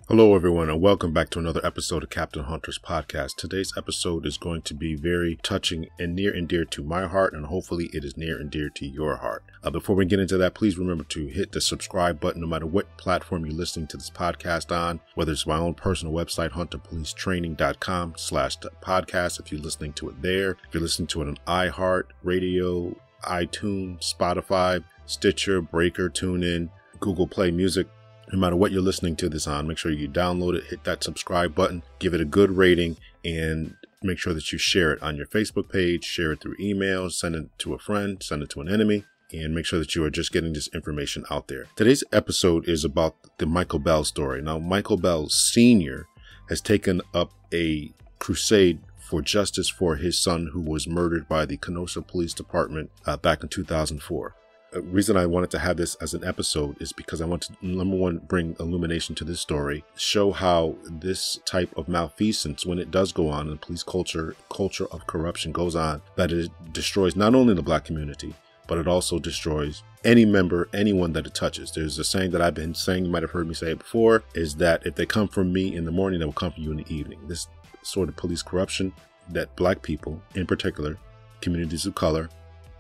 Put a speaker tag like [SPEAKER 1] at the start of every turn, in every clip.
[SPEAKER 1] Hello, everyone, and welcome back to another episode of Captain Hunter's podcast. Today's episode is going to be very touching and near and dear to my heart, and hopefully it is near and dear to your heart. Before we get into that, please remember to hit the subscribe button no matter what platform you're listening to this podcast on, whether it's my own personal website, hunterpolicetraining.com/podcast, if you're listening to it there. If you're listening to it on iHeart, Radio, iTunes, Spotify, Stitcher, Breaker, TuneIn, Google Play Music. No matter what you're listening to this on, make sure you download it, hit that subscribe button, give it a good rating, and make sure that you share it on your Facebook page, share it through email, send it to a friend, send it to an enemy, and make sure that you are just getting this information out there. Today's episode is about the Michaelbell story. Now, Michaelbell Sr. has taken up a crusade for justice for his son who was murdered by the Kenosha Police Department back in 2004. The reason I wanted to have this as an episode is because I want to, number one, bring illumination to this story, show how this type of malfeasance, when it does go on, and police culture of corruption goes on, that it destroys not only the Black community, but it also destroys anyone that it touches. There's a saying that I've been saying, you might have heard me say it before, is that if they come from me in the morning, they will come from you in the evening. This sort of police corruption that Black people, in particular, communities of color,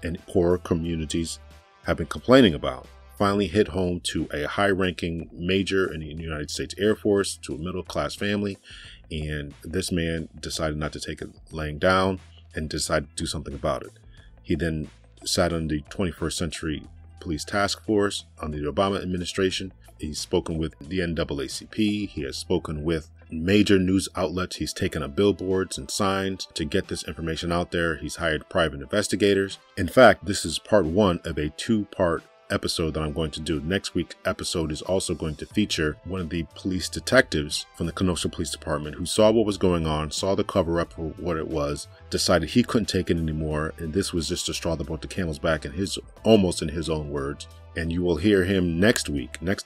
[SPEAKER 1] and poorer communities have been complaining about, finally hit home to a high-ranking major in the United States Air Force, to a middle-class family, and this man decided not to take it laying down and decided to do something about it. He then sat on the 21st Century Police Task Force under the Obama administration. He's spoken with the NAACP. He has spoken with major news outlets. He's taken up billboards and signs to get this information out there. He's hired private investigators. In fact, this is part one of a two-part episode that I'm going to do. Next week's episode is also going to feature one of the police detectives from the Kenosha Police Department who saw what was going on, saw the cover-up for what it was, decided he couldn't take it anymore, and this was just a straw that broke the camel's back, almost in his own words. And you will hear him next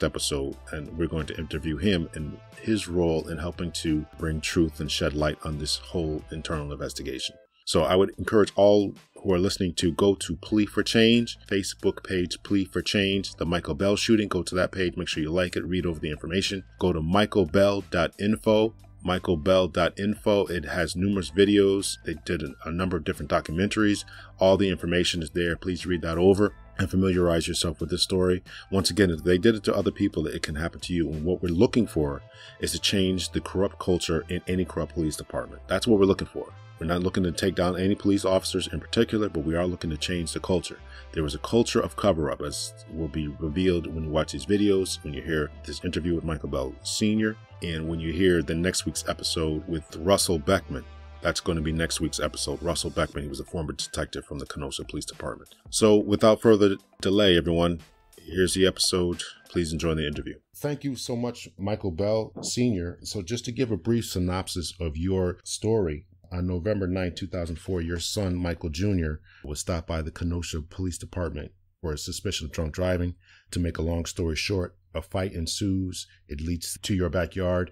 [SPEAKER 1] episode, and we're going to interview him and his role in helping to bring truth and shed light on this whole internal investigation. So I would encourage all who are listening to go to Plea for Change, Facebook page Plea for Change, the Michaelbell shooting. Go to that page, make sure you like it, read over the information. Go to michaelbell.info. michaelbell.info. It has numerous videos. They did a number of different documentaries. All the information is there. Please read that over and familiarize yourself with this story. Once again, if they did it to other people, it can happen to you. And what we're looking for is to change the corrupt culture in any corrupt police department. That's what we're looking for. We're not looking to take down any police officers in particular, but we are looking to change the culture. There was a culture of cover-up, as will be revealed when you watch these videos, when you hear this interview with Michaelbell Sr., and when you hear the next week's episode with Russell Beckman. That's going to be next week's episode. Russell Beckman, he was a former detective from the Kenosha Police Department. So without further delay, everyone, here's the episode. Please enjoy the interview. Thank you so much, Michaelbell Sr. So just to give a brief synopsis of your story, on November 9, 2004, your son, Michael Jr., was stopped by the Kenosha Police Department for a suspicion of drunk driving. To make a long story short, a fight ensues. It leads to your backyard.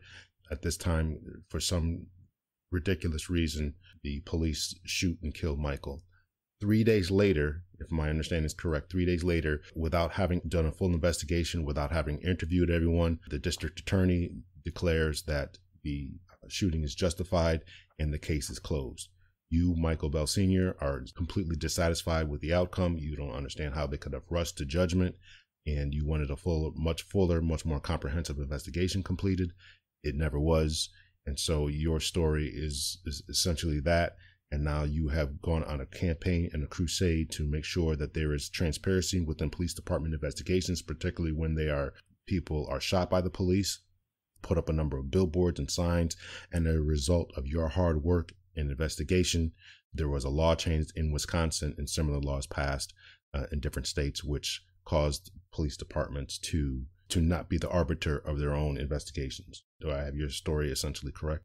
[SPEAKER 1] At this time, for some ridiculous reason, the police shoot and kill Michael. 3 days later, if my understanding is correct, 3 days later, without having done a full investigation, without having interviewed everyone, the district attorney declares that the shooting is justified and the case is closed. You, Michaelbell Sr., are completely dissatisfied with the outcome. You don't understand how they could have rushed to judgment, and you wanted a much fuller, much more comprehensive investigation completed. It never was. And so your story is essentially that. And now you have gone on a campaign and a crusade to make sure that there is transparency within police department investigations, particularly when people are shot by the police. Put up a number of billboards and signs, and as a result of your hard work and investigation, there was a law changed in Wisconsin and similar laws passed in different states, which caused police departments to not be the arbiter of their own investigations. Do I have your story essentially correct?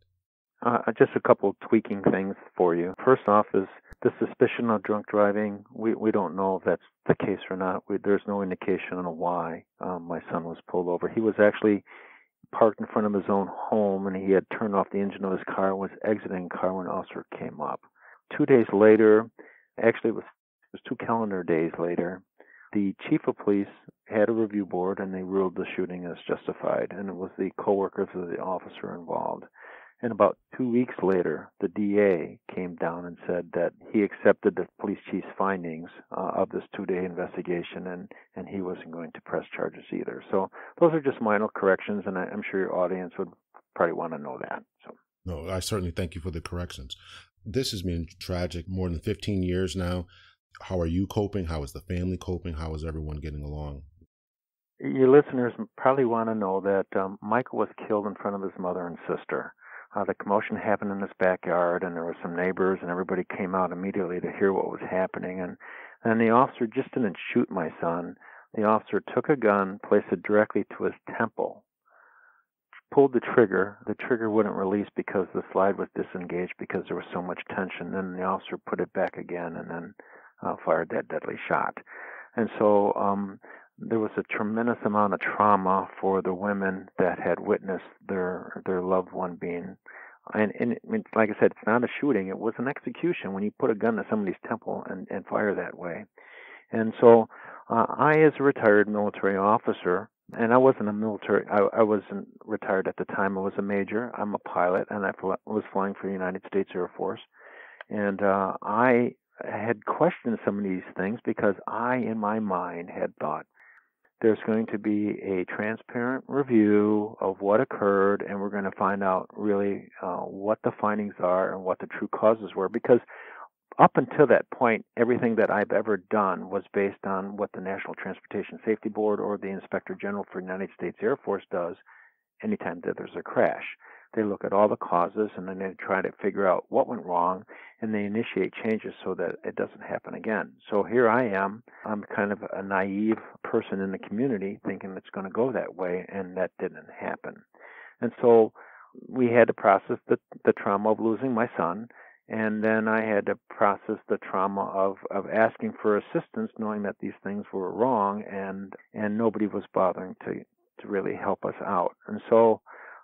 [SPEAKER 2] Just a couple tweaking things for you. First off is the suspicion of drunk driving. We don't know if that's the case or not. There's no indication on why my son was pulled over. He was actually parked in front of his own home, and he had turned off the engine of his car and was exiting the car when an officer came up. 2 days later, actually it was 2 calendar days later, the chief of police had a review board, and they ruled the shooting as justified, and it was the coworkers of the officer involved. And about 2 weeks later, the DA came down and said that he accepted the police chief's findings of this 2-day investigation, and he wasn't going to press charges either. So those are just minor corrections, and I'm sure your audience would probably want to know that. So.
[SPEAKER 1] No, I certainly thank you for the corrections. This has been tragic, more than 15 years now. How are you coping? How is the family coping? How is everyone getting along?
[SPEAKER 2] Your listeners probably want to know that Michael was killed in front of his mother and sister. The commotion happened in his backyard, and there were some neighbors, and everybody came out immediately to hear what was happening. And the officer just didn't shoot my son. The officer took a gun, placed it directly to his temple, pulled the trigger. The trigger wouldn't release because the slide was disengaged because there was so much tension. Then the officer put it back again and then fired that deadly shot. And so there was a tremendous amount of trauma for the women that had witnessed their loved one being, and like I said, it's not a shooting, it was an execution when you put a gun to somebody's temple and fire that way. And so I, as a retired military officer, and I wasn't a military, I wasn't retired at the time, I was a major, I'm a pilot, and I was flying for the United States Air Force, and I had questioned some of these things because I, in my mind, had thought, there's going to be a transparent review of what occurred, and we're going to find out really what the findings are and what the true causes were. Because up until that point, everything that I've ever done was based on what the National Transportation Safety Board or the Inspector General for the United States Air Force does anytime that there's a crash. They look at all the causes, and then they try to figure out what went wrong, and they initiate changes so that it doesn't happen again. So here I am. I'm kind of a naive person in the community thinking it's going to go that way, and that didn't happen. And so we had to process the trauma of losing my son, and then I had to process the trauma of asking for assistance, knowing that these things were wrong, and nobody was bothering to really help us out. And so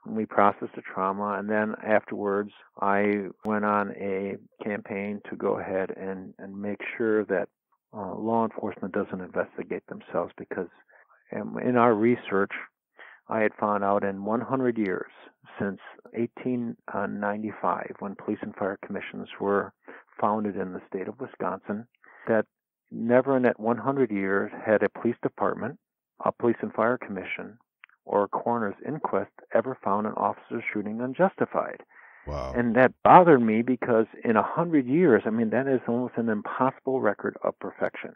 [SPEAKER 2] we processed the trauma, and then afterwards I went on a campaign to go ahead and make sure that law enforcement doesn't investigate themselves, because in our research I had found out in 100 years, since 1895, when police and fire commissions were founded in the state of Wisconsin, that never in that 100 years had a police department, a police and fire commission, or a coroner's inquest ever found an officer shooting unjustified.
[SPEAKER 1] Wow.
[SPEAKER 2] And that bothered me because in 100 years, that is almost an impossible record of perfection.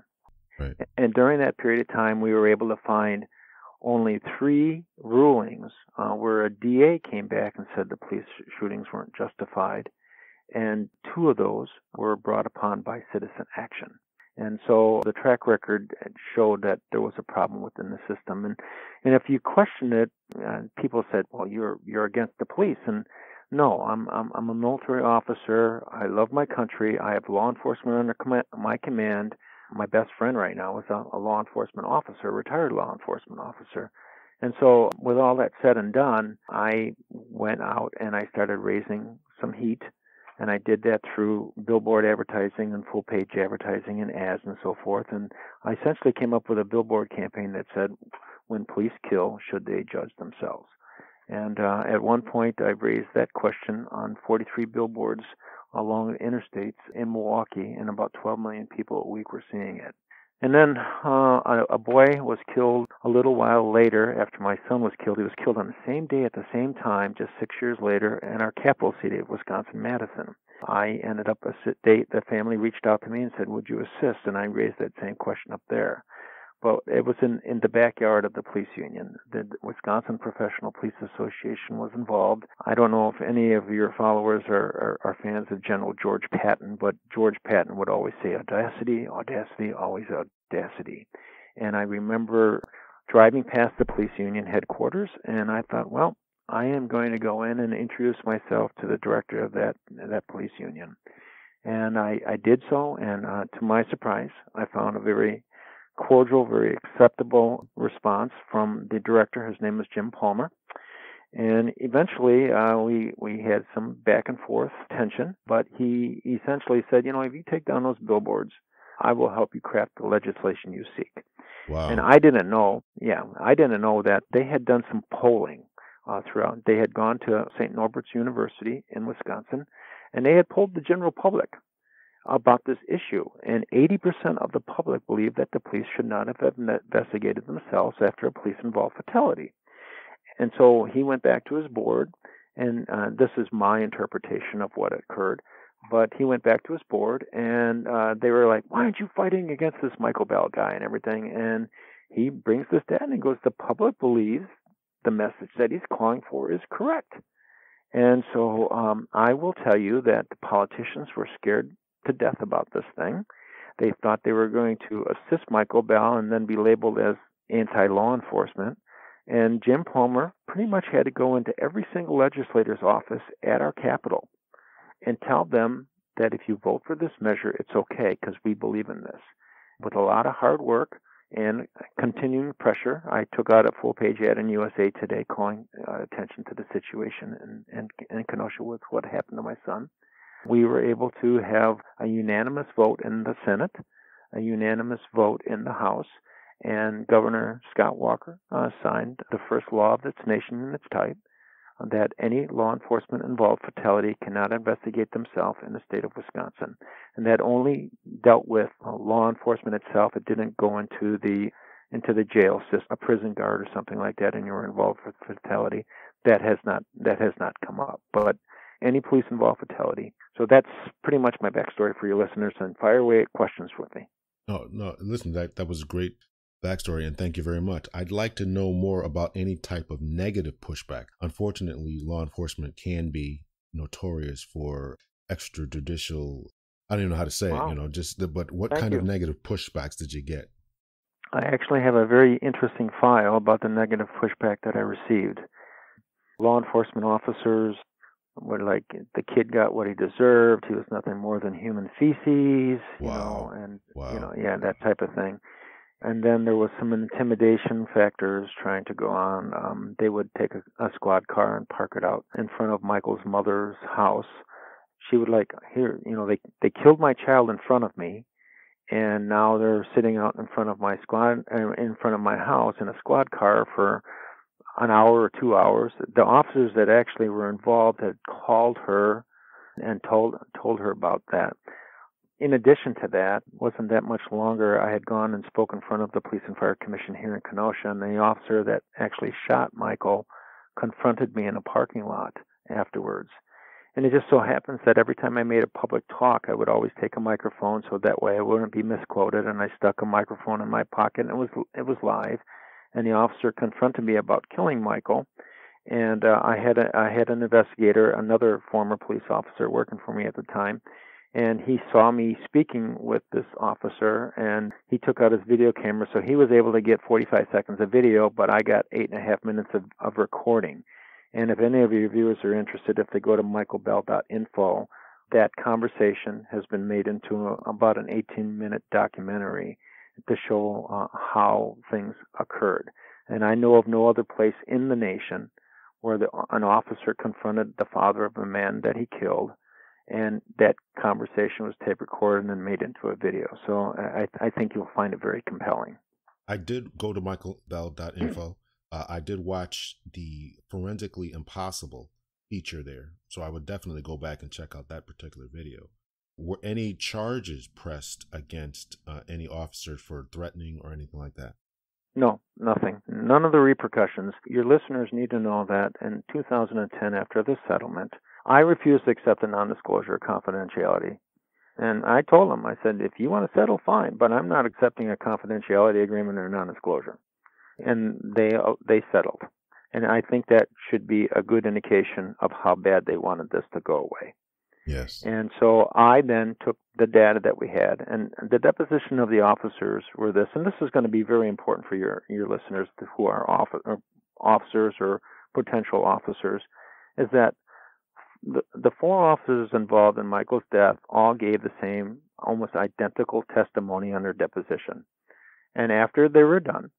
[SPEAKER 1] Right.
[SPEAKER 2] And during that period of time, we were able to find only 3 rulings where a DA came back and said the police shootings weren't justified, and 2 of those were brought upon by citizen action. And so the track record showed that there was a problem within the system. And if you question it, people said, well, you're against the police. And no, I'm a military officer. I love my country. I have law enforcement under my command. My best friend right now is a law enforcement officer, a retired law enforcement officer. And so with all that said and done, I went out and I started raising some heat. And I did that through billboard advertising and full-page advertising and ads and so forth. And I essentially came up with a billboard campaign that said, when police kill, should they judge themselves? And at one point, I raised that question on 43 billboards along the interstates in Milwaukee, and about 12 million people a week were seeing it. And then a boy was killed a little while later after my son was killed. He was killed on the same day at the same time, just 6 years later, in our capital city of Wisconsin, Madison. I ended up a date. The family reached out to me and said, would you assist? And I raised that same question up there. But it was in the backyard of the police union. The Wisconsin Professional Police Association was involved. I don't know if any of your followers are fans of General George Patton, but George Patton would always say, audacity, audacity, always audacity. And I remember driving past the police union headquarters, and I thought, well, I am going to go in and introduce myself to the director of that police union. And I did so, and to my surprise, I found a very cordial, very acceptable response from the director. His name was Jim Palmer. And eventually, we had some back and forth tension, but he essentially said, if you take down those billboards, I will help you craft the legislation you seek. And
[SPEAKER 1] Wow.
[SPEAKER 2] I didn't know, I didn't know that they had done some polling throughout. They had gone to St. Norbert's University in Wisconsin, and they had polled the general public about this issue. And 80% of the public believed that the police should not have investigated themselves after a police-involved fatality. And so he went back to his board, and this is my interpretation of what occurred. But he went back to his board, and they were like, "Why aren't you fighting against this Michaelbell guy and everything?" And he brings this down and he goes, "The public believes the message that he's calling for is correct." And so I will tell you that the politicians were scared to death about this thing. They thought they were going to assist Michaelbell and then be labeled as anti-law enforcement. And Jim Palmer pretty much had to go into every single legislator's office at our Capitol and tell them that if you vote for this measure, it's okay because we believe in this. With a lot of hard work and continuing pressure, I took out a full-page ad in USA Today calling attention to the situation in Kenosha with what happened to my son. We were able to have a unanimous vote in the Senate, a unanimous vote in the House, and Governor Scott Walker signed the first law of its nation in its type, that any law enforcement involved fatality cannot investigate themselves in the state of Wisconsin. And that only dealt with law enforcement itself. It didn't go into the jail system, a prison guard or something like that, and you were involved with fatality. That has not come up. But any police involved fatality. So that's pretty much my backstory for your listeners, and fire away questions with me.
[SPEAKER 1] No, listen, that was a great backstory, and thank you very much. I'd like to know more about any type of negative pushback. Unfortunately, law enforcement can be notorious for extrajudicial, I don't even know how to say
[SPEAKER 2] Wow.
[SPEAKER 1] it, but what
[SPEAKER 2] Thank
[SPEAKER 1] kind of
[SPEAKER 2] you.
[SPEAKER 1] negative pushbacks did you get?
[SPEAKER 2] I actually have a very interesting file about the negative pushback that I received. Law enforcement officers were like, the kid got what he deserved. He was nothing more than human feces,
[SPEAKER 1] Wow.
[SPEAKER 2] and
[SPEAKER 1] Wow.
[SPEAKER 2] that type of thing. And then there was some intimidation factors trying to go on. They would take a squad car and park it out in front of Michael's mother's house. She would they killed my child in front of me, and now they're sitting out in front of my in front of my house in a squad car for an hour or 2 hours. The officers that actually were involved had called her and told her about that. In addition to that, wasn't that much longer, I had gone and spoke in front of the Police and Fire Commission here in Kenosha, and the officer that actually shot Michael confronted me in a parking lot afterwards. And it just so happens that every time I made a public talk, I would always take a microphone so that way I wouldn't be misquoted, and I stuck a microphone in my pocket, and it was live. And the officer confronted me about killing Michael, and I had an investigator, another former police officer working for me at the time, and he saw me speaking with this officer, and he took out his video camera, so he was able to get 45 seconds of video, but I got 8.5 minutes of recording. And if any of your viewers are interested, if they go to michaelbell.info, that conversation has been made into about an 18-minute documentary to show how things occurred. And I know of no other place in the nation where an officer confronted the father of a man that he killed, and that conversation was tape recorded and made into a video. So I think you'll find it very compelling.
[SPEAKER 1] I did go to michaelbell.info. I did watch the Forensically Impossible feature there, so I would definitely go back and check out that particular video. Were any charges pressed against any officers for threatening or anything like that?
[SPEAKER 2] No, nothing. None of the repercussions. Your listeners need to know that in 2010, after this settlement, I refused to accept a non-disclosure of confidentiality. And I told them, I said, if you want to settle, fine, but I'm not accepting a confidentiality agreement or non-disclosure. And they settled. And I think that should be a good indication of how bad they wanted this to go away.
[SPEAKER 1] Yes.
[SPEAKER 2] And so I then took the data that we had, and the deposition of the officers were this, and this is going to be very important for your listeners who are officers or potential officers, is that the 4 officers involved in Michael's death all gave the same, almost identical testimony on their deposition. And after they were done,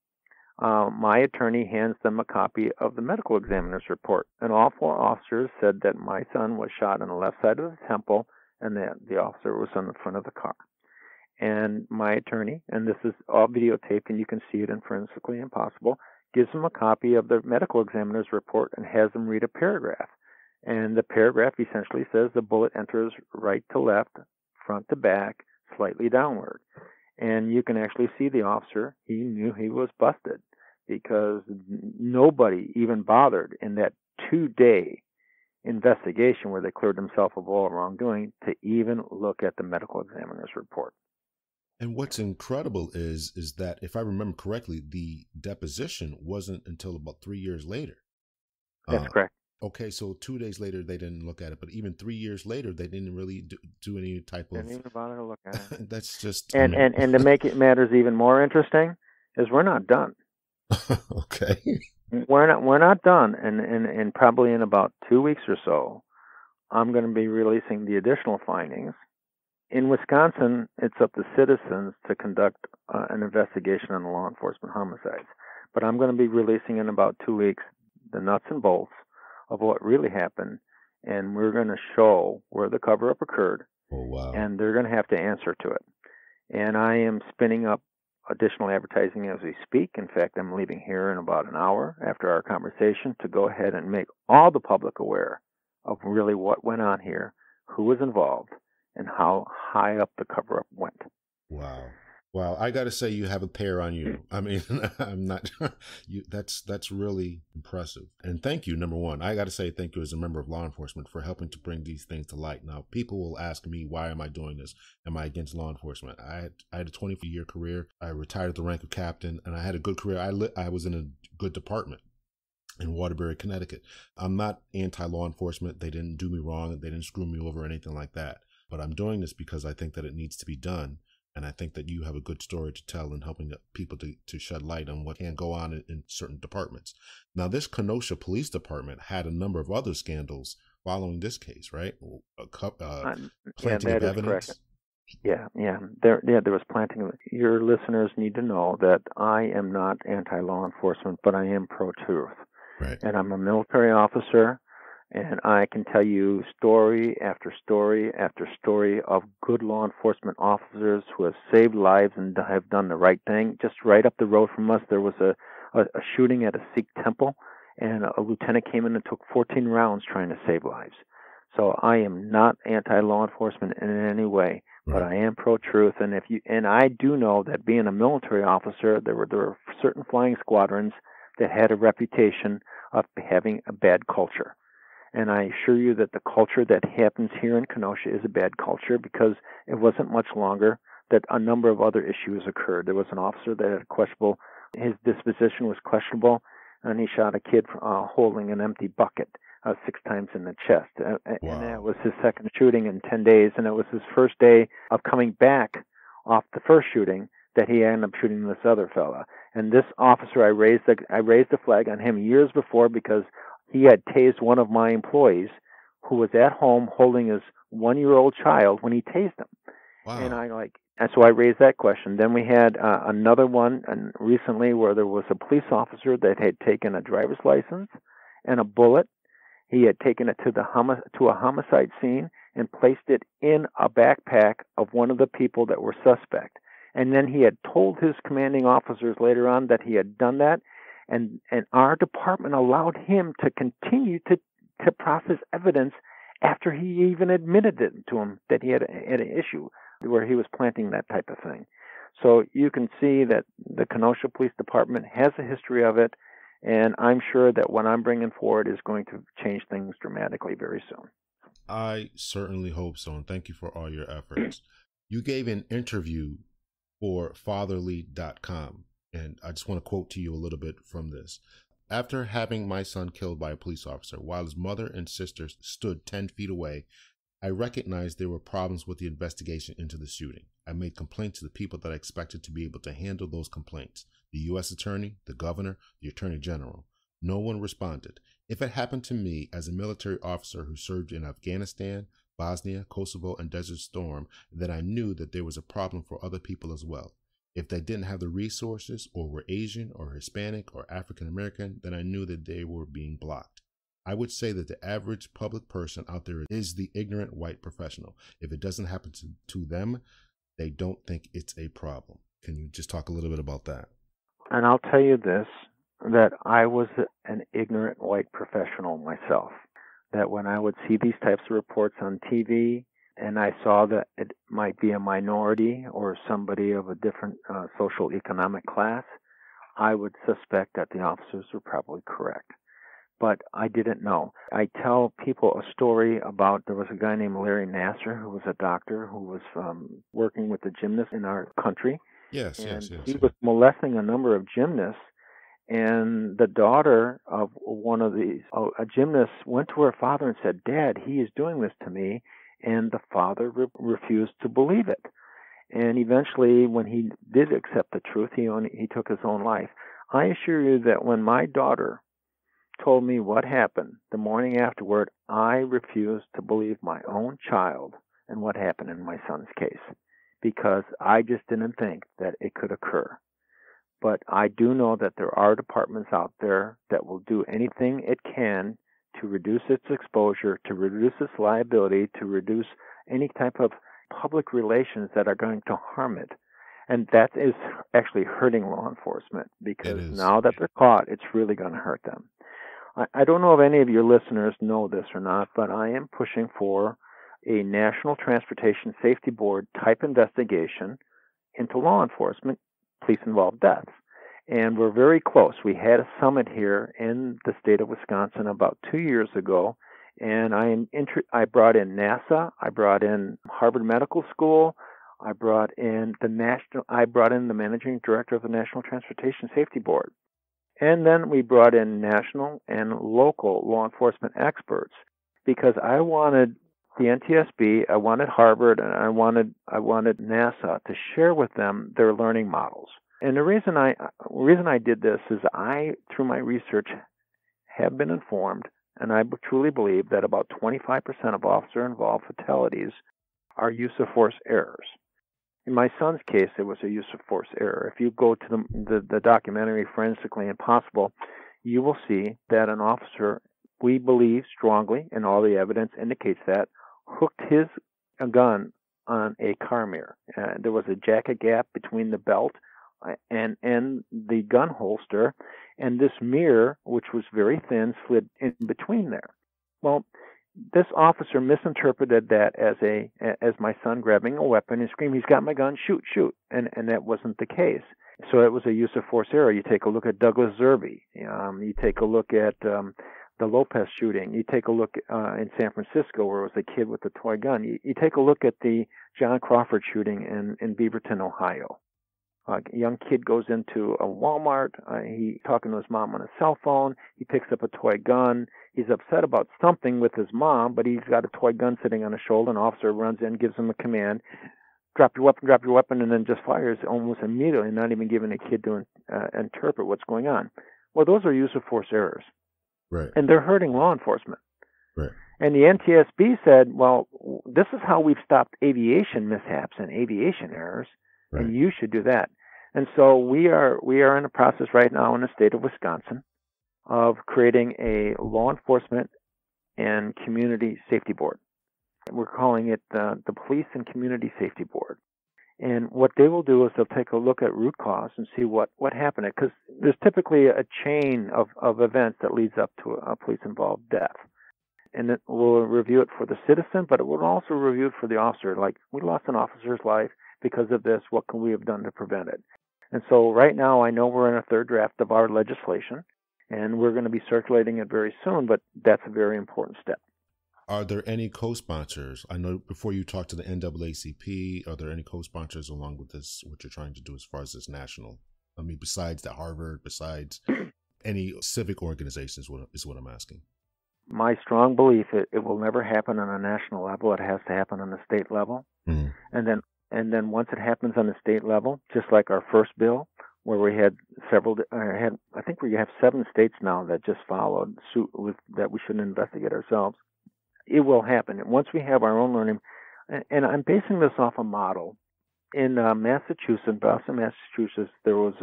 [SPEAKER 2] my attorney hands them a copy of the medical examiner's report. And all 4 officers said that my son was shot on the left side of the temple and that the officer was on the front of the car. And my attorney, and this is all videotaped and you can see it in Forensically Impossible, gives him a copy of the medical examiner's report and has him read a paragraph. And the paragraph essentially says the bullet enters right to left, front to back, slightly downward. And you can actually see the officer. He knew he was busted because nobody even bothered in that 2-day investigation where they cleared themselves of all wrongdoing to even look at the medical examiner's report.
[SPEAKER 1] And what's incredible is that, if I remember correctly, the deposition wasn't until about 3 years later.
[SPEAKER 2] That's correct.
[SPEAKER 1] Okay, so 2 days later they didn't look at it, but even 3 years later they didn't really do any type of.
[SPEAKER 2] Didn't even bother to look at it.
[SPEAKER 1] That's just.
[SPEAKER 2] And to make it matters even more interesting is we're not done.
[SPEAKER 1] Okay.
[SPEAKER 2] We're not done, and probably in about 2 weeks or so, I'm going to be releasing the additional findings. In Wisconsin, it's up to citizens to conduct an investigation on law enforcement homicides. But I'm going to be releasing in about 2 weeks the nuts and bolts of what really happened, and we're going to show where the cover-up occurred.
[SPEAKER 1] Oh, wow.
[SPEAKER 2] And they're going to have to answer to it. And I am spinning up additional advertising as we speak. In fact, I'm leaving here in about an hour after our conversation to go ahead and make all the public aware of really what went on here, who was involved, and how high up the cover-up went.
[SPEAKER 1] Wow. Wow. I got to say, you have a pair on you. I mean, I'm not, that's really impressive. And thank you, number one. I got to say thank you as a member of law enforcement for helping to bring these things to light. Now, people will ask me, why am I doing this? Am I against law enforcement? I had a 24-year career. I retired at the rank of captain, and I had a good career. I was in a good department in Waterbury, Connecticut. I'm not anti-law enforcement. They didn't do me wrong. They didn't screw me over or anything like that. But I'm doing this because I think that it needs to be done. And I think that you have a good story to tell in helping people to shed light on what can go on in certain departments. Now, this Kenosha Police Department had a number of other scandals following this case, right? Planting of evidence.
[SPEAKER 2] Correct. Yeah. There was planting. Your listeners need to know that I am not anti-law enforcement, but I am pro-truth.
[SPEAKER 1] Right.
[SPEAKER 2] And I'm a military officer. And I can tell you story after story after story of good law enforcement officers who have saved lives and have done the right thing. Just right up the road from us, there was a shooting at a Sikh temple, and a lieutenant came in and took 14 rounds trying to save lives. So I am not anti-law enforcement in any way, but I am pro-truth. And I do know that being a military officer, there were certain flying squadrons that had a reputation of having a bad culture. And I assure you that the culture that happens here in Kenosha is a bad culture, because it wasn't much longer that a number of other issues occurred. There was an officer that had questionable, his disposition was questionable, and he shot a kid holding an empty bucket 6 times in the chest.
[SPEAKER 1] Wow.
[SPEAKER 2] And that was his second shooting in 10 days, and it was his first day of coming back off the first shooting that he ended up shooting this other fella. And this officer, I raised the flag on him years before, because he had tased one of my employees who was at home holding his 1-year-old child when he tased him.
[SPEAKER 1] Wow.
[SPEAKER 2] And so I raised that question. Then we had another one recently where there was a police officer that had taken a driver's license and a bullet. He had taken it to a homicide scene and placed it in a backpack of one of the people that were suspect. And then he had told his commanding officers later on that he had done that. And our department allowed him to continue to process evidence after he even admitted it to him that he had an issue where he was planting that type of thing. So you can see that the Kenosha Police Department has a history of it, and I'm sure that what I'm bringing forward is going to change things dramatically very soon.
[SPEAKER 1] I certainly hope so, and thank you for all your efforts. You gave an interview for fatherly.com. And I just want to quote to you a little bit from this. After having my son killed by a police officer while his mother and sisters stood 10 feet away, I recognized there were problems with the investigation into the shooting. I made complaints to the people that I expected to be able to handle those complaints: the U.S. Attorney, the Governor, the Attorney General. No one responded. If it happened to me as a military officer who served in Afghanistan, Bosnia, Kosovo, and Desert Storm, then I knew that there was a problem for other people as well. If they didn't have the resources, or were Asian or Hispanic or African American, then I knew that they were being blocked. I would say that the average public person out there is the ignorant white professional. If it doesn't happen to them, they don't think it's a problem. Can you just talk a little bit about that?
[SPEAKER 2] And I'll tell you this, that I was an ignorant white professional myself, that when I would see these types of reports on TV and I saw that it might be a minority or somebody of a different social economic class, I would suspect that the officers were probably correct. But I didn't know. I tell people a story about, there was a guy named Larry Nasser who was a doctor who was working with the gymnasts in our country.
[SPEAKER 1] Yes.
[SPEAKER 2] He was molesting a number of gymnasts, and the daughter of one of these, a gymnast, went to her father and said, "Dad, he is doing this to me," and the father refused to believe it. And eventually, when he did accept the truth, he took his own life. I assure you that when my daughter told me what happened the morning afterward, I refused to believe my own child and what happened in my son's case, because I just didn't think that it could occur. But I do know that there are departments out there that will do anything it can to reduce its exposure, to reduce its liability, to reduce any type of public relations that are going to harm it. And that is actually hurting law enforcement, because now that they're caught, it's really going to hurt them. I don't know if any of your listeners know this or not, but I am pushing for a National Transportation Safety Board type investigation into law enforcement, police-involved deaths. And we're very close. We had a summit here in the state of Wisconsin about 2 years ago, and I brought in NASA, I brought in Harvard Medical School, I brought in the managing director of the National Transportation Safety Board. And then we brought in national and local law enforcement experts, because I wanted the NTSB, I wanted Harvard, and I wanted NASA to share with them their learning models. And the reason I did this is I, through my research, have been informed, and I truly believe that about 25% of officer-involved fatalities are use of force errors. In my son's case, it was a use of force error. If you go to the documentary Forensically Impossible, you will see that an officer, we believe strongly, and all the evidence indicates that, hooked his gun on a car mirror. There was a jacket gap between the belt and the gun holster, and this mirror, which was very thin, slid in between there. Well, this officer misinterpreted that as my son grabbing a weapon and screaming, "He's got my gun, shoot, shoot," and that wasn't the case. So it was a use of force error. You take a look at Douglas Zerbe. You take a look at the Lopez shooting. You take a look in San Francisco, where it was a kid with a toy gun. You take a look at the John Crawford shooting in Beaverton, Ohio. A young kid goes into a Walmart. He's talking to his mom on a cell phone. He picks up a toy gun. He's upset about something with his mom, but he's got a toy gun sitting on his shoulder. An officer runs in, gives him a command, drop your weapon, and then just fires almost immediately, not even giving a kid to interpret what's going on. Well, those are use of force errors.
[SPEAKER 1] Right.
[SPEAKER 2] And they're hurting law enforcement.
[SPEAKER 1] Right.
[SPEAKER 2] And the NTSB said, well, this is how we've stopped aviation mishaps and aviation errors, right, and you should do that. And so we are in a process right now in the state of Wisconsin of creating a law enforcement and community safety board. We're calling it the Police and Community Safety Board. And what they will do is they'll take a look at root cause and see what happened. Because there's typically a chain of events that leads up to a police-involved death. And it will review it for the citizen, but it will also review it for the officer. Like, we lost an officer's life because of this. What can we have done to prevent it? And so right now I know we're in a third draft of our legislation, and we're going to be circulating it very soon, but that's a very important step.
[SPEAKER 1] Are there any co-sponsors? I know before you talked to the NAACP, are there any co-sponsors along with this, what you're trying to do as far as this national? I mean, besides the Harvard, besides any civic organizations, is what I'm asking.
[SPEAKER 2] My strong belief, it will never happen on a national level. It has to happen on the state level. Mm-hmm. And then once it happens on the state level, just like our first bill, where we had I think we have 7 states now that just followed suit with that we shouldn't investigate ourselves. It will happen. And once we have our own learning, and I'm basing this off a model. In Massachusetts, Boston, Massachusetts, there was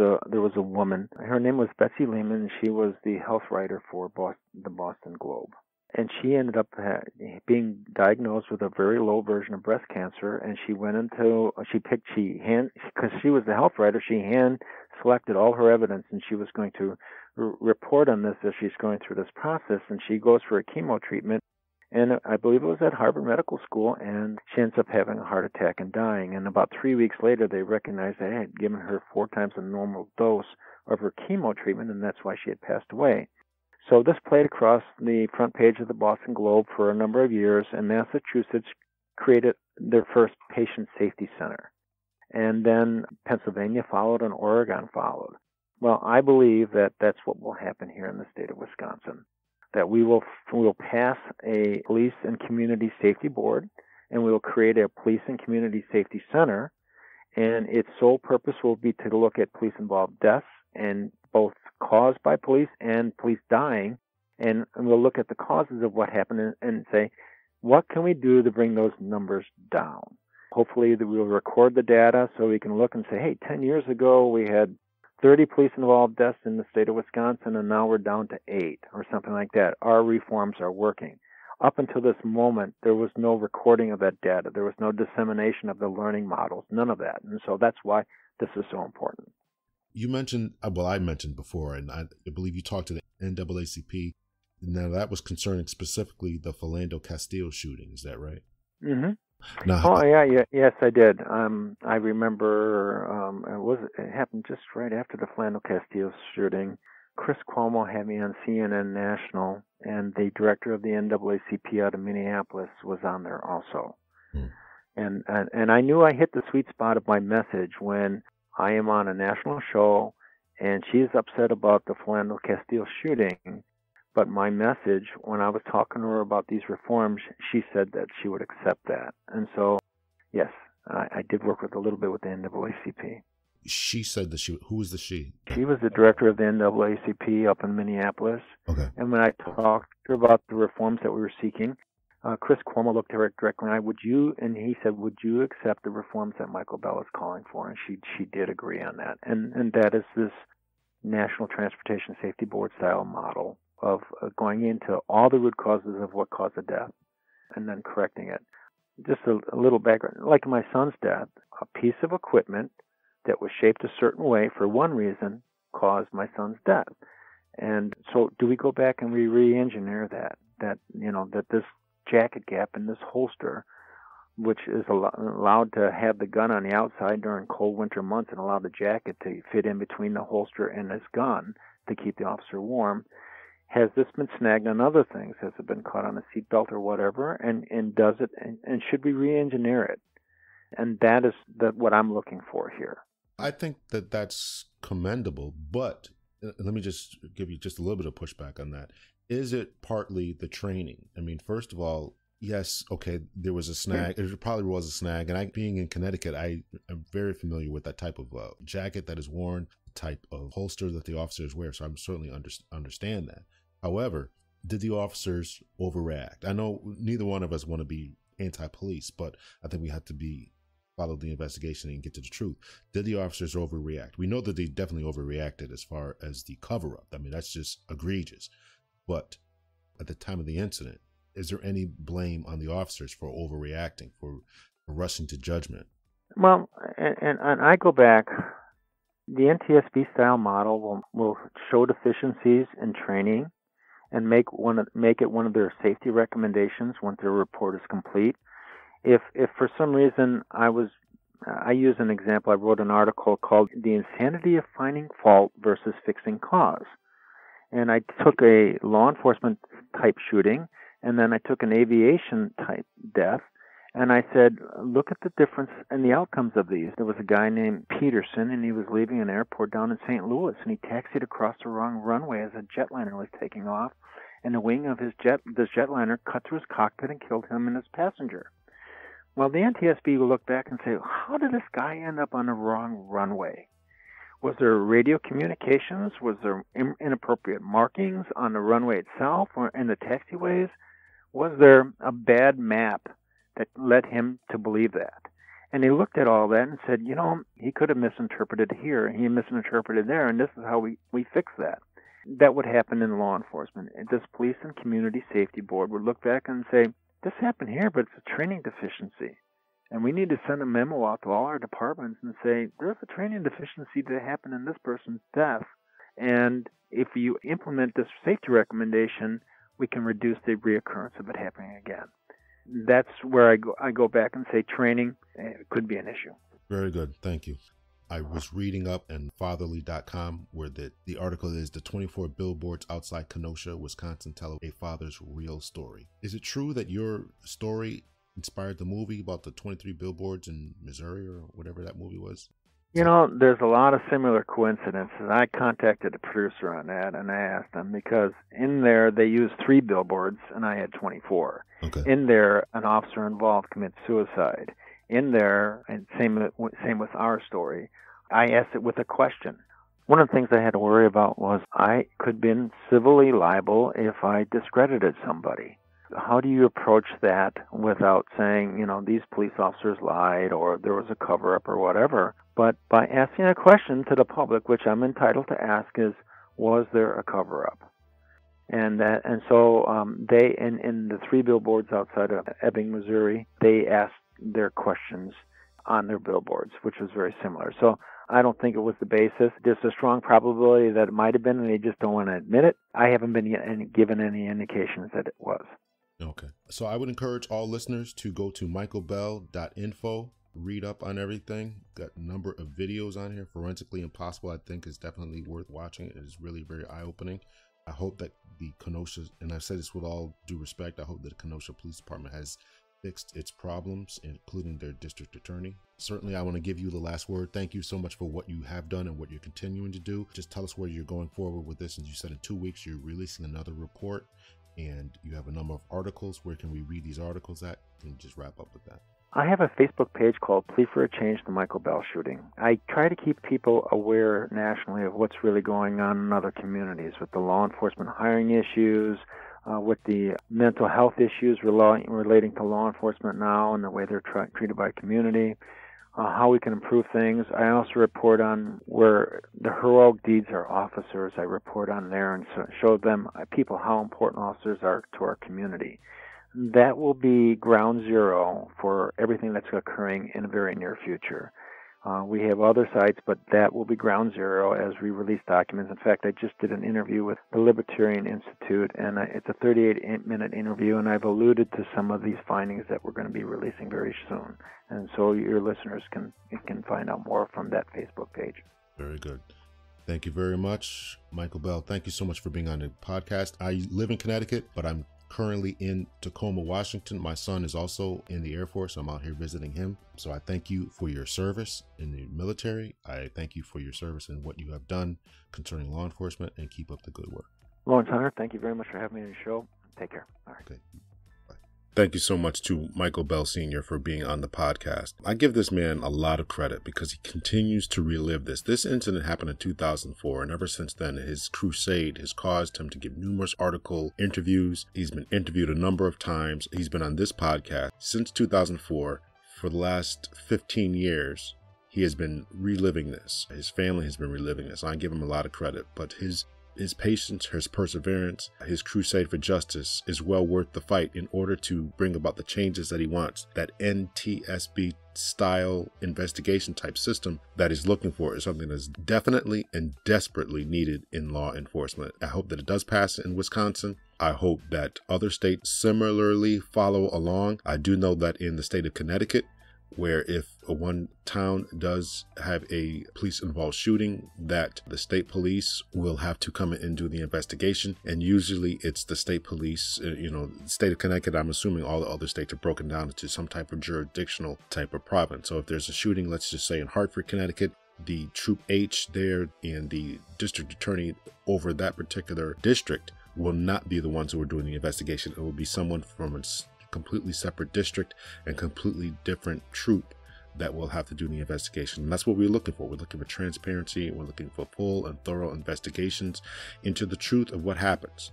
[SPEAKER 2] a woman. Her name was Betsy Lehman, and she was the health writer for the Boston Globe. and she ended up being diagnosed with a very low version of breast cancer. And she went into, because she was the health writer, she hand selected all her evidence, and she was going to report on this as she's going through this process. And she goes for a chemo treatment, and I believe it was at Harvard Medical School, and she ends up having a heart attack and dying. And about 3 weeks later, they recognized they had given her 4 times the normal dose of her chemo treatment, and that's why she had passed away. So this played across the front page of the Boston Globe for a number of years, and Massachusetts created their first patient safety center. And then Pennsylvania followed and Oregon followed. Well, I believe that that's what will happen here in the state of Wisconsin, that we will pass a police and community safety board, and we will create a police and community safety center, and its sole purpose will be to look at police-involved deaths, and both caused by police and police dying, and we'll look at the causes of what happened and say, what can we do to bring those numbers down? Hopefully we'll record the data so we can look and say, hey, 10 years ago we had 30 police-involved deaths in the state of Wisconsin, and now we're down to 8 or something like that. Our reforms are working. Up until this moment, there was no recording of that data. There was no dissemination of the learning models, none of that. And so that's why this is so important.
[SPEAKER 1] You mentioned, well, I mentioned before, and I believe you talked to the NAACP. Now, that was concerning specifically the Philando Castile shooting. Is that right?
[SPEAKER 2] Mm-hmm.
[SPEAKER 1] Now,
[SPEAKER 2] Yes, I did. I remember it happened just right after the Philando Castile shooting. Chris Cuomo had me on CNN National, and the director of the NAACP out of Minneapolis was on there also. And I knew I hit the sweet spot of my message when I am on a national show, and she's upset about the Philando Castile shooting. But my message, when I was talking to her about these reforms, she said that she would accept that. And so, yes, I did work with a little bit with the NAACP.
[SPEAKER 1] She said that who was the she?
[SPEAKER 2] She was the director of the NAACP up in Minneapolis.
[SPEAKER 1] Okay.
[SPEAKER 2] And when I talked to her about the reforms that we were seeking, Chris Cuomo looked at her directly, and he said, would you accept the reforms that Michaelbell is calling for? And she did agree on that. And that is this National Transportation Safety Board style model of going into all the root causes of what caused the death and then correcting it. Just a little background. Like my son's death, a piece of equipment that was shaped a certain way for one reason caused my son's death. And so do we go back and we re-engineer that this jacket gap in this holster, which is allowed to have the gun on the outside during cold winter months and allow the jacket to fit in between the holster and his gun to keep the officer warm, has this been snagged on other things? Has it been caught on a seatbelt or whatever? And does it, and should we re-engineer it? And that is what I'm looking for here.
[SPEAKER 1] I think that that's commendable, but let me just give you just a little bit of pushback on that. Is it partly the training? I mean, first of all, yes, okay, there was a snag. There probably was a snag. And being in Connecticut, I am very familiar with that type of jacket that is worn, the type of holster that the officers wear. So I'm certainly understand that. However, did the officers overreact? I know neither one of us want to be anti-police, but I think we have to follow the investigation and get to the truth. Did the officers overreact? We know that they definitely overreacted as far as the cover-up. I mean, that's just egregious. But at the time of the incident, is there any blame on the officers for overreacting, for rushing to judgment?
[SPEAKER 2] Well, and I go back, the NTSB style model will show deficiencies in training and make it one of their safety recommendations once their report is complete. If for some reason I use an example, I wrote an article called The Insanity of Finding Fault versus Fixing Cause. And I took a law enforcement type shooting, and then I took an aviation type death, and I said, look at the difference in the outcomes of these. There was a guy named Peterson, and he was leaving an airport down in St. Louis, and he taxied across the wrong runway as a jetliner was taking off, and the wing of this jetliner cut through his cockpit and killed him and his passenger. Well, the NTSB will look back and say, how did this guy end up on the wrong runway? Was there radio communications? Was there inappropriate markings on the runway itself or in the taxiways? Was there a bad map that led him to believe that? And he looked at all that and said, he could have misinterpreted here, and he misinterpreted there, and this is how we fix that. that would happen in law enforcement. This Police and Community Safety Board would look back and say, this happened here, but it's a training deficiency. And we need to send a memo out to all our departments and say, there's a training deficiency that happened in this person's death. And if you implement this safety recommendation, we can reduce the reoccurrence of it happening again. That's where I go back and say training could be an issue.
[SPEAKER 1] Very good. Thank you. I was reading up in fatherly.com where the article is the 24 billboards outside Kenosha, Wisconsin tell a father's real story. Is it true that your story inspired the movie about the 23 billboards in Missouri or whatever that movie was?
[SPEAKER 2] You know, there's a lot of similar coincidences. I contacted the producer on that and I asked them because in there they used 3 billboards and I had 24.
[SPEAKER 1] Okay.
[SPEAKER 2] In there, an officer involved commits suicide. In there, and same with our story, I asked it with a question. One of the things I had to worry about was I could have been civilly liable if I discredited somebody. How do you approach that without saying, you know, these police officers lied or there was a cover-up or whatever? But by asking a question to the public, which I'm entitled to ask, is, was there a cover-up? So they, in the 3 billboards outside of Ebbing, Missouri, they asked their questions on their billboards, which was very similar. So I don't think it was the basis. There's a strong probability that it might have been, and they just don't want to admit it. I haven't been given any indications that it was.
[SPEAKER 1] Okay. So I would encourage all listeners to go to michaelbell.info, read up on everything. Got a number of videos on here. Forensically Impossible, I think, is definitely worth watching. It is really very eye-opening. I hope that the Kenosha, and I've said this with all due respect, I hope that the Kenosha Police Department has fixed its problems, including their district attorney. Certainly, I want to give you the last word. Thank you so much for what you have done and what you're continuing to do. Just tell us where you're going forward with this. As you said, in 2 weeks, you're releasing another report and you have a number of articles. Where can we read these articles at? And just wrap up with that.
[SPEAKER 2] I have a Facebook page called Plea for a Change, the Michaelbell Shooting. I try to keep people aware nationally of what's really going on in other communities with the law enforcement hiring issues, with the mental health issues relating to law enforcement now and the way they're treated by community, how we can improve things. I also report on where the heroic deeds are officers. I report on there and show them, people, how important officers are to our community. That will be ground zero for everything that's occurring in the very near future. We have other sites, but that will be ground zero as we release documents. In fact, I just did an interview with the Libertarian Institute, and it's a 38-minute interview, and I've alluded to some of these findings that we're going to be releasing very soon. And so your listeners can find out more from that Facebook page.
[SPEAKER 1] Very good. Thank you very much, Michaelbell. Thank you so much for being on the podcast. I live in Connecticut, but I'm currently in Tacoma, Washington. My son is also in the Air Force. I'm out here visiting him. So I thank you for your service in the military. I thank you for your service and what you have done concerning law enforcement, and keep up the good work.
[SPEAKER 2] Lawrence Hunter, thank you very much for having me on the show. Take care. All right.
[SPEAKER 1] Okay. Thank you so much to Michaelbell Sr. for being on the podcast. I give this man a lot of credit because he continues to relive this. This incident happened in 2004, and ever since then, his crusade has caused him to give numerous article interviews. He's been interviewed a number of times. He's been on this podcast since 2004. For the last 15 years, he has been reliving this. His family has been reliving this. I give him a lot of credit, but his patience, his perseverance, his crusade for justice is well worth the fight in order to bring about the changes that he wants. That NTSB style investigation type system that he's looking for is something that's definitely and desperately needed in law enforcement. I hope that it does pass in Wisconsin. I hope that other states similarly follow along. I do know that in the state of Connecticut, where if one town does have a police-involved shooting, that the state police will have to come in and do the investigation. And usually it's the state police, the state of Connecticut, I'm assuming all the other states are broken down into some type of jurisdictional type of province. So if there's a shooting, let's just say in Hartford, Connecticut, the Troop H there and the district attorney over that particular district will not be the ones who are doing the investigation. It will be someone from a completely separate district and completely different troop that will have to do the investigation. And that's what we're looking for. We're looking for transparency. We're looking for full and thorough investigations into the truth of what happens.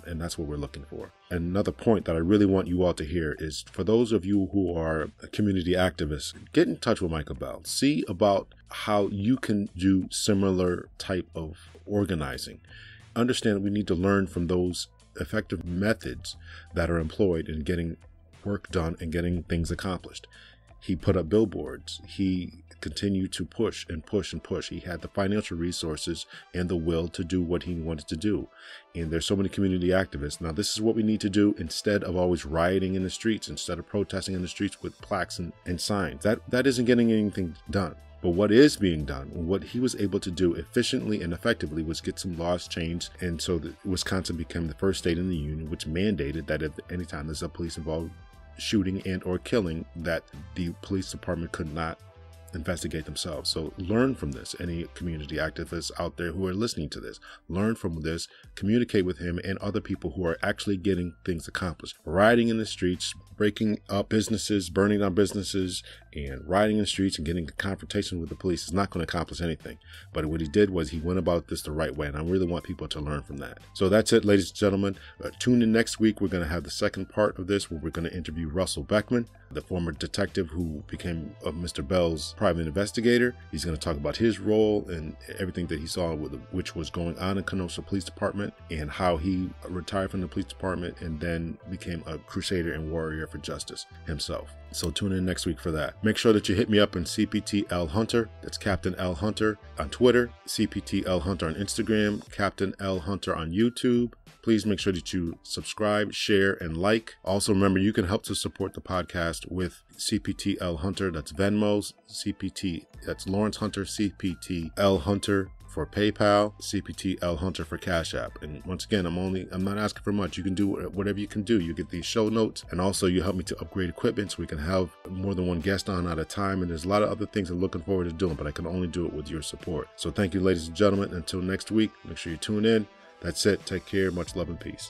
[SPEAKER 1] And that's what we're looking for. And another point that I really want you all to hear is, for those of you who are community activists, get in touch with Michaelbell. See about how you can do similar type of organizing. understand that we need to learn from those effective methods that are employed in getting work done and getting things accomplished. He put up billboards. He continued to push and push and push. He had the financial resources and the will to do what he wanted to do. And there's so many community activists. Now, this is what we need to do instead of always rioting in the streets, instead of protesting in the streets with plaques and signs. That isn't getting anything done. But what is being done, what he was able to do efficiently and effectively, was get some laws changed. And so Wisconsin became the first state in the union which mandated that if any time there's a police involved shooting and or killing, that the police department could not investigate themselves. So learn from this. Any community activists out there who are listening to this, learn from this, communicate with him and other people who are actually getting things accomplished. Rioting in the streets, breaking up businesses, burning down businesses, and rioting in the streets and getting a confrontation with the police is not going to accomplish anything. But what he did was he went about this the right way, and I really want people to learn from that. So that's it, ladies and gentlemen. Tune in next week. We're going to have the second part of this, where we're going to interview Russell Beckman, the former detective who became Mr. Bell's private investigator. He's going to talk about his role and everything that he saw which was going on in Kenosha Police Department, and how he retired from the police department and then became a crusader and warrior for justice himself. So tune in next week for that. Make sure that you hit me up on CPT L Hunter. That's Captain L Hunter on Twitter, CPT L Hunter on Instagram, Captain L Hunter on YouTube. Please make sure that you subscribe, share, and like. Also, remember, you can help to support the podcast with CPT L Hunter. That's Venmo. CPT, that's Lawrence Hunter, CPT L Hunter for PayPal, CPT L Hunter for Cash App. And once again, I'm not asking for much. You can do whatever you can do. You get these show notes, and also you help me to upgrade equipment so we can have more than one guest on at a time. And there's a lot of other things I'm looking forward to doing, but I can only do it with your support. So thank you, ladies and gentlemen. Until next week, make sure you tune in. That's it. Take care. Much love and peace.